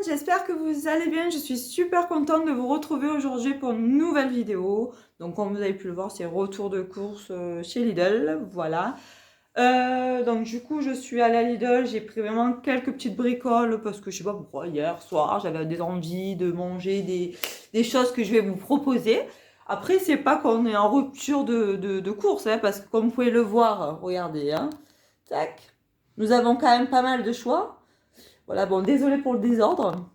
j'espère que vous allez bien. Je suis super contente de vous retrouver aujourd'hui pour une nouvelle vidéo. Donc comme vous avez pu le voir, c'est retour de course chez Lidl, voilà. Donc du coup, je suis allée à Lidl, j'ai pris vraiment quelques petites bricoles parce que je sais pas pourquoi, hier soir, j'avais des envies de manger des choses que je vais vous proposer. Après, c'est pas qu'on est en rupture de course, hein, parce que comme vous pouvez le voir, regardez, hein, tac, nous avons quand même pas mal de choix. Voilà, bon, désolé pour le désordre.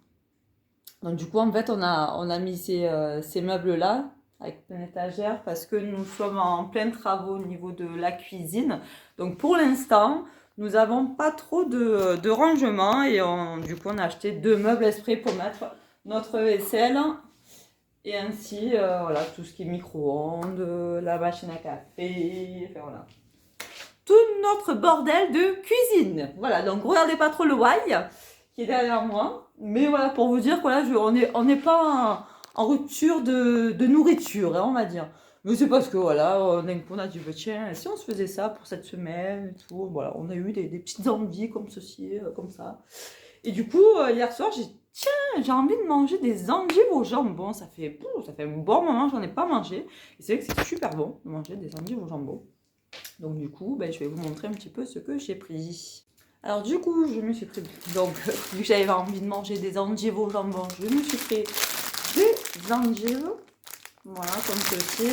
Donc, du coup, en fait, on a mis ces meubles-là avec une étagère parce que nous sommes en plein travaux au niveau de la cuisine. Donc, pour l'instant, nous n'avons pas trop de rangement et du coup, on a acheté 2 meubles exprès pour mettre notre vaisselle et ainsi, voilà, tout ce qui est micro-ondes, la machine à café, enfin voilà. Tout notre bordel de cuisine. Voilà, donc regardez pas trop le why qui est derrière moi. Mais voilà, pour vous dire que voilà, on n'est pas en rupture de nourriture, hein, on va dire. Mais c'est parce que voilà, on a dit, bah, tiens, si on se faisait ça pour cette semaine et tout, voilà, on a eu des petites envies comme ceci, comme ça. Et du coup, hier soir, j'ai envie de manger des endives au jambon. Ça fait un bon moment, j'en ai pas mangé. Et c'est vrai que c'est super bon de manger des endives au jambon. Donc du coup, ben, je vais vous montrer un petit peu ce que j'ai pris. Alors du coup, je me suis pris, donc vu que j'avais envie de manger des endives au jambon, je me suis pris des endives, voilà, comme ceci.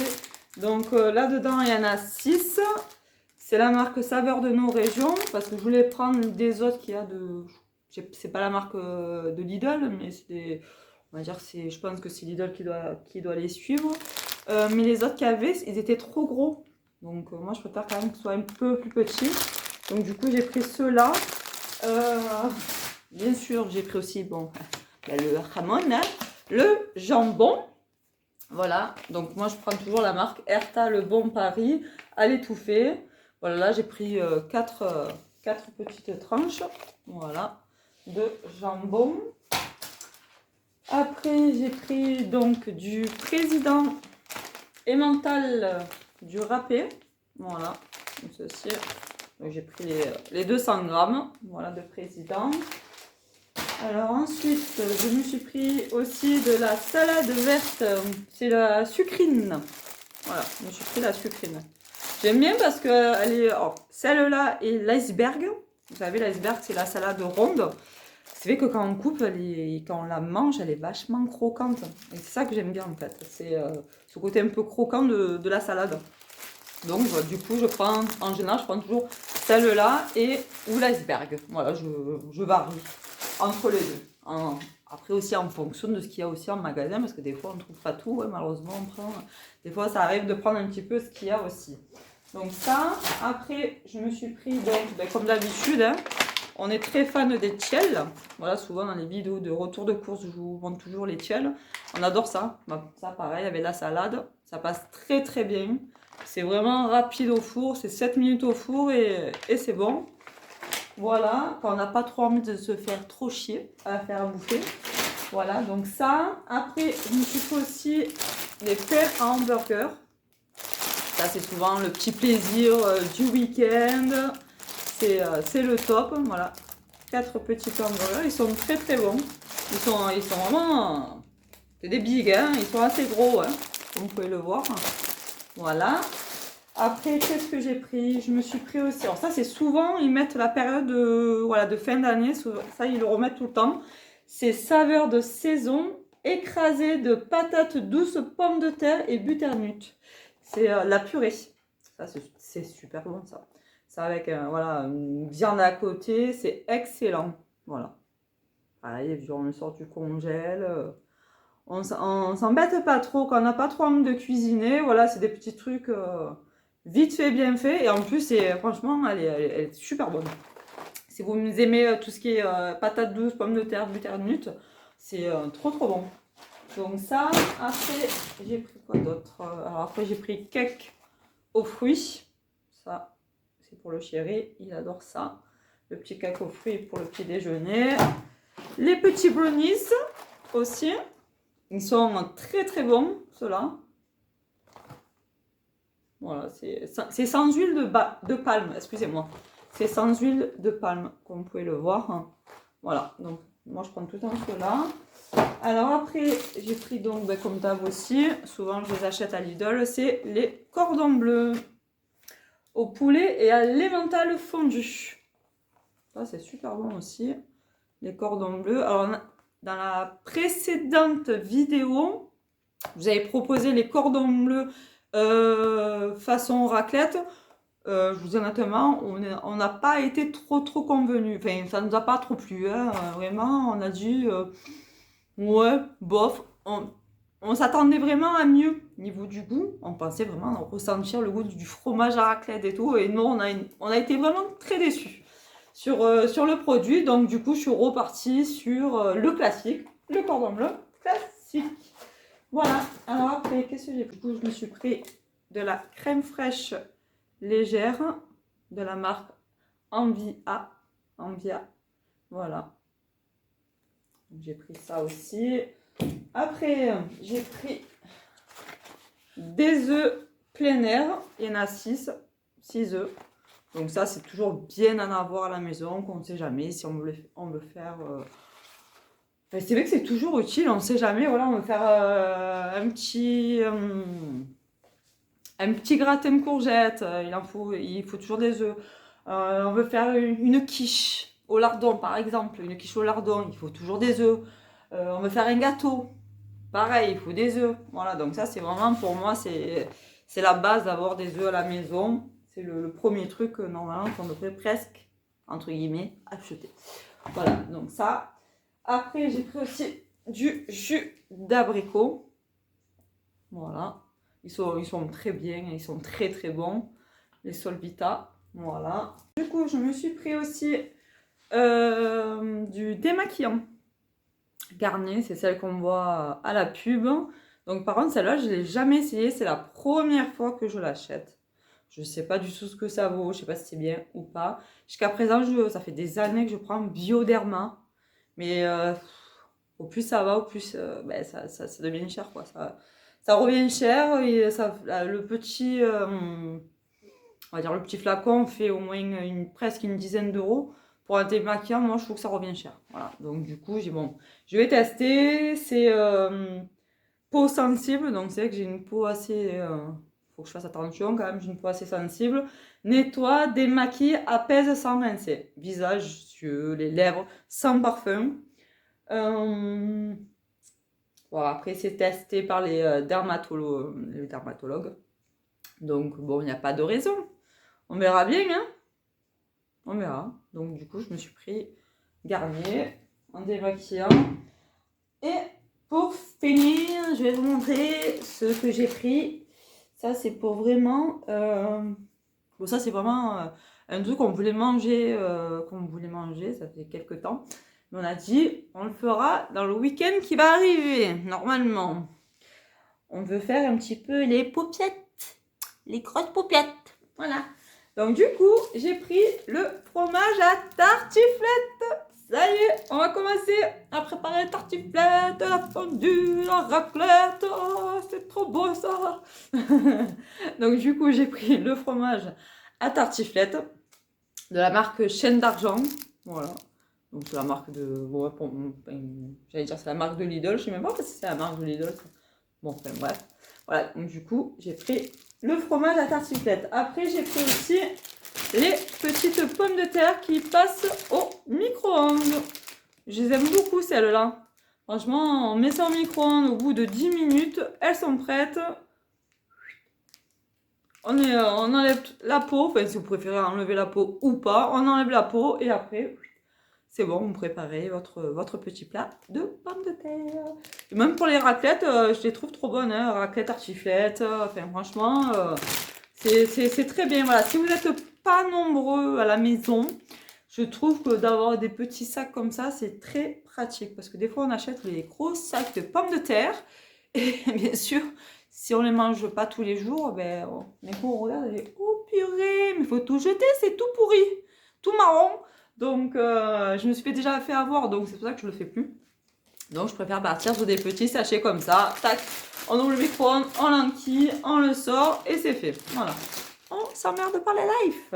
Donc là-dedans, il y en a 6. C'est la marque Saveur de nos régions, parce que je voulais prendre des autres qu'il y a de... C'est pas la marque de Lidl, mais c'est des... On va dire, je pense que c'est Lidl qui doit les suivre. Mais les autres qu'il y avait, ils étaient trop gros. Donc moi je préfère quand même qu'ils soient un peu plus petits. Donc du coup j'ai pris ceux-là. Bien sûr j'ai pris aussi bon, le jamon, hein, le jambon. Voilà, donc moi je prends toujours la marque Erta Le Bon Paris à l'étouffée. Voilà, là j'ai pris 4 petites tranches. Voilà, de jambon. Après j'ai pris donc du président emmental du râpé, voilà, comme ceci. Donc j'ai pris les 200 grammes, voilà, de président. Alors ensuite, je me suis pris aussi de la salade verte, c'est la sucrine. Voilà, je me suis pris la sucrine. J'aime bien parce que elle est, celle-là est l'iceberg. Vous savez, l'iceberg, c'est la salade ronde. C'est vrai que quand on coupe, quand on la mange, elle est vachement croquante. Et c'est ça que j'aime bien en fait. C'est ce côté un peu croquant de la salade. Donc du coup, en général, je prends toujours celle-là ou l'iceberg. Voilà, je varie entre les deux. Après aussi en fonction de ce qu'il y a aussi en magasin, parce que des fois on ne trouve pas tout, ouais, malheureusement on prend. Des fois ça arrive de prendre un petit peu ce qu'il y a aussi. Donc ça, après je me suis pris, donc, ben, comme d'habitude, hein, on est très fan des tiels. Voilà, souvent dans les vidéos de retour de course, je vous montre toujours les tiels. On adore ça. Bon, ça pareil, avec la salade, ça passe très très bien. C'est vraiment rapide au four, c'est 7 minutes au four et c'est bon. Voilà, quand on n'a pas trop envie de se faire trop chier à faire à bouffer. Voilà, donc ça. Après, je me suis fait aussi les pains à hamburger. Ça, c'est souvent le petit plaisir du week-end. C'est le top. Voilà, 4 petits hamburgers. Ils sont très très bons. Ils sont vraiment... c'est des bigs, hein. Ils sont assez gros, hein, comme vous pouvez le voir. Voilà. Après, qu'est-ce que j'ai pris? Je me suis pris aussi. Alors ça, c'est souvent, ils mettent la période voilà, de fin d'année. Ça, ils le remettent tout le temps. C'est saveur de saison, écrasé de patates douces, pommes de terre et butternut. C'est la purée. Ça, c'est super bon, ça. Ça avec voilà, une viande à côté. C'est excellent. Voilà. Pareil, on le sort du congèle. On s'embête pas trop quand on n'a pas trop envie de cuisiner. Voilà, c'est des petits trucs vite fait, bien fait. Et en plus, franchement, elle est super bonne. Si vous aimez tout ce qui est patates douces, pommes de terre, butternut, c'est trop trop bon. Donc ça, après, j'ai pris quoi d'autre? Alors après, j'ai pris cake aux fruits. Ça, c'est pour le chéri, il adore ça. Le petit cake aux fruits pour le petit déjeuner. Les petits brownies aussi. Ils sont très très bons, ceux-là. Voilà, c'est sans huile de palme, excusez-moi. C'est sans huile de palme, comme vous pouvez le voir. Voilà, donc Moi, je prends tout le temps ceux-là. Alors après, j'ai pris donc, ben, comme d'hab aussi, souvent je les achète à Lidl, c'est les cordons bleus au poulet et à l'emmental fondu. Ça, c'est super bon aussi, les cordons bleus. Alors, dans la précédente vidéo, vous avez proposé les cordons bleus façon raclette. Je vous dis honnêtement, on n'a pas été trop convenus. Enfin, ça nous a pas trop plu. Hein. Vraiment, on a dit, ouais, bof. On s'attendait vraiment à mieux au niveau du goût. On pensait vraiment ressentir le goût du fromage à raclette et tout. Et nous, on a été vraiment très déçus sur le produit. Donc, du coup, je suis repartie sur le classique, le cordon bleu classique. Voilà. Alors après, qu'est-ce que j'ai pris? Du coup, je me suis pris de la crème fraîche légère de la marque Envia. Voilà. J'ai pris ça aussi. Après, j'ai pris des œufs plein air. Il y en a 6 œufs. Donc ça, c'est toujours bien en avoir à la maison, qu'on ne sait jamais si on veut faire... Enfin, c'est vrai que c'est toujours utile, on ne sait jamais. Voilà, on veut faire un petit gratin de courgettes. Il faut toujours des œufs. On veut faire une quiche au lardon, par exemple. Une quiche au lardon, il faut toujours des œufs. On veut faire un gâteau. Pareil, il faut des œufs. Voilà, donc ça, c'est vraiment, pour moi, c'est la base d'avoir des œufs à la maison. C'est le premier truc, normalement, qu'on devrait presque, entre guillemets, acheter. Voilà, donc ça. Après, j'ai pris aussi du jus d'abricot. Voilà. Ils sont très bien, ils sont très bons. Les Solvita. Voilà. Du coup, je me suis pris aussi du démaquillant. Garnier, c'est celle qu'on voit à la pub. Donc par contre, celle-là, je ne l'ai jamais essayée. C'est la première fois que je l'achète. Je ne sais pas du tout ce que ça vaut. Je ne sais pas si c'est bien ou pas. Jusqu'à présent, ça fait des années que je prends Bioderma. Mais au plus ça va, au plus ben, ça devient cher, quoi. Ça revient cher. Et le petit, on va dire le petit flacon fait au moins presque une dizaine d'euros. Pour un démaquillant, moi, je trouve que ça revient cher. Voilà. Donc, du coup, je vais tester. C'est peau sensible. Donc, c'est vrai que j'ai une peau assez... faut que je fasse attention quand même. J'ai une peau assez sensible. Nettoie, démaquille, apaise sans rincer. Visage, yeux, les lèvres, sans parfum. Voilà, après, c'est testé par les dermatologues. Donc, bon, il n'y a pas de raison. On verra bien, hein. On verra. Donc du coup, je me suis pris Garnier en démaquillant. Et pour finir, je vais vous montrer ce que j'ai pris. Ça, c'est pour vraiment... Bon, ça, c'est vraiment un truc qu'on voulait manger. Ça fait quelques temps. Mais on a dit, on le fera dans le week-end qui va arriver, normalement. On veut faire un petit peu les paupiètes. Les grosses paupiètes. Voilà. Donc du coup, j'ai pris le fromage à tartiflette. Ça y est, on va commencer à préparer la tartiflette, la fondue, la raclette. Oh, c'est trop beau ça. Donc du coup, j'ai pris le fromage à tartiflette de la marque Chaîne d'Argent. Voilà. Donc c'est la marque de... Bon, j'allais dire c'est la marque de Lidl. Je ne sais même pas si c'est la marque de Lidl. Bon, enfin bref. Voilà, donc du coup, j'ai pris le fromage à tartiflette. Après, j'ai pris aussi les petites pommes de terre qui passent au micro-ondes. Je les aime beaucoup, celles-là. Franchement, on met ça au micro-ondes au bout de 10 minutes. Elles sont prêtes. On enlève la peau. Enfin, si vous préférez enlever la peau ou pas, on enlève la peau. Et après, c'est bon, vous préparez votre petit plat de pommes de terre. Et même pour les raclettes, je les trouve trop bonnes. Hein, raclette, tartiflette. Enfin, franchement, c'est très bien. Voilà. Si vous n'êtes pas nombreux à la maison, je trouve que d'avoir des petits sacs comme ça, c'est très pratique. Parce que des fois, on achète les gros sacs de pommes de terre. Et bien sûr, si on ne les mange pas tous les jours, ben, on regarde et oh purée, mais il faut tout jeter, c'est tout pourri, tout marron. Donc, je me suis déjà fait avoir, donc c'est pour ça que je ne le fais plus. Donc, je préfère partir sur des petits sachets comme ça. Tac, on ouvre le micro-ondes, on l'enquille, on le sort et c'est fait. Voilà. On s'emmerde par les life.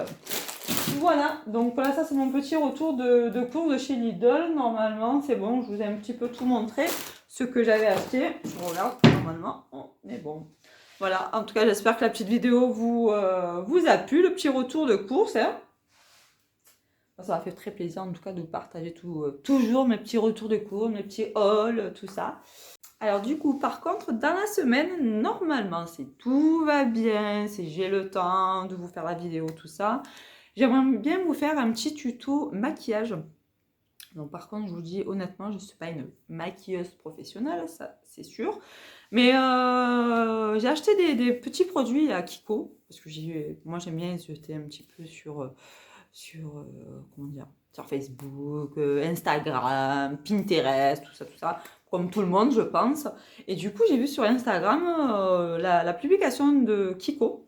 Voilà, donc voilà, ça c'est mon petit retour de cours de chez Lidl. Normalement, c'est bon, je vous ai un petit peu tout montré, ce que j'avais acheté. Je regarde, normalement, on est bon. Voilà, en tout cas, j'espère que la petite vidéo vous a plu, le petit retour de course. Hein. Ça m'a fait très plaisir, en tout cas, de vous partager toujours mes petits retours de cours, mes petits hauls, tout ça. Alors du coup, par contre, dans la semaine, normalement, si tout va bien, si j'ai le temps de vous faire la vidéo, tout ça, j'aimerais bien vous faire un petit tuto maquillage. Donc par contre, je vous dis honnêtement, je ne suis pas une maquilleuse professionnelle, ça c'est sûr. Mais j'ai acheté des petits produits à Kiko, parce que moi j'aime bien jeter un petit peu sur comment dire, sur Facebook, Instagram, Pinterest, tout ça, comme tout le monde, je pense. Et du coup, j'ai vu sur Instagram la publication de Kiko.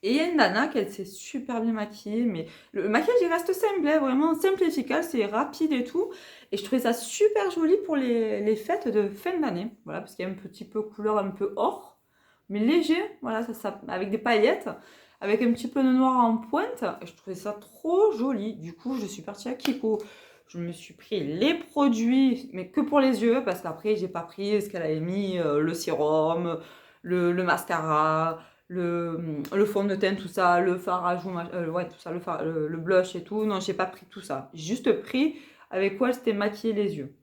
Et il y a une nana qui s'est super bien maquillée, mais le maquillage il reste simple, hein, vraiment simple et efficace, c'est rapide et tout. Et je trouvais ça super joli pour les fêtes de fin d'année. Voilà, parce qu'il y a un petit peu couleur un peu or, mais léger, voilà, avec des paillettes, avec un petit peu de noir en pointe. Et je trouvais ça trop joli. Du coup, je suis partie à Kiko. Je me suis pris les produits, mais que pour les yeux, parce qu'après, j'ai pas pris ce qu'elle avait mis, le sérum, le mascara, le fond de teint, tout ça, le fard à joues, ouais, tout ça, le blush et tout. Non, j'ai pas pris tout ça. J'ai juste pris avec quoi c'était maquiller les yeux.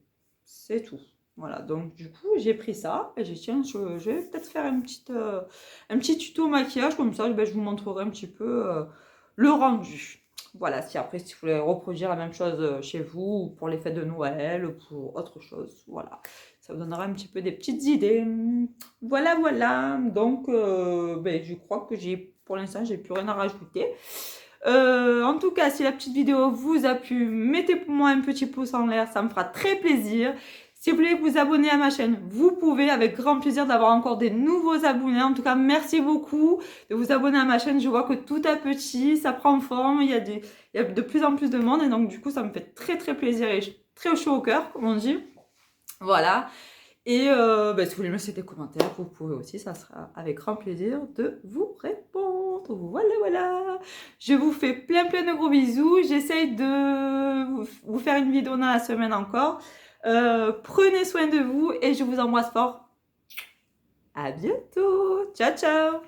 C'est tout. Voilà, donc du coup, j'ai pris ça et j'ai dit, tiens, je vais peut-être faire un petit tuto maquillage, comme ça, ben, je vous montrerai un petit peu le rendu. Voilà, si après, si vous voulez reproduire la même chose chez vous, ou pour les fêtes de Noël, ou pour autre chose, voilà. Ça vous donnera un petit peu des petites idées. Voilà, voilà. Donc, ben, je crois que pour l'instant, j'ai plus rien à rajouter. En tout cas, si la petite vidéo vous a plu, mettez pour moi un petit pouce en l'air, ça me fera très plaisir. Si vous voulez vous abonner à ma chaîne, vous pouvez, avec grand plaisir d'avoir encore des nouveaux abonnés. En tout cas, merci beaucoup de vous abonner à ma chaîne. Je vois que tout à petit, ça prend forme, il y a de plus en plus de monde et donc du coup, ça me fait très très plaisir et très chaud au cœur, comme on dit. Voilà. Et ben, si vous voulez me laisser des commentaires, vous pouvez aussi, ça sera avec grand plaisir de vous répondre. Voilà, voilà. Je vous fais plein de gros bisous. J'essaye de vous faire une vidéo dans la semaine encore. Prenez soin de vous et je vous embrasse fort. À bientôt. Ciao, ciao.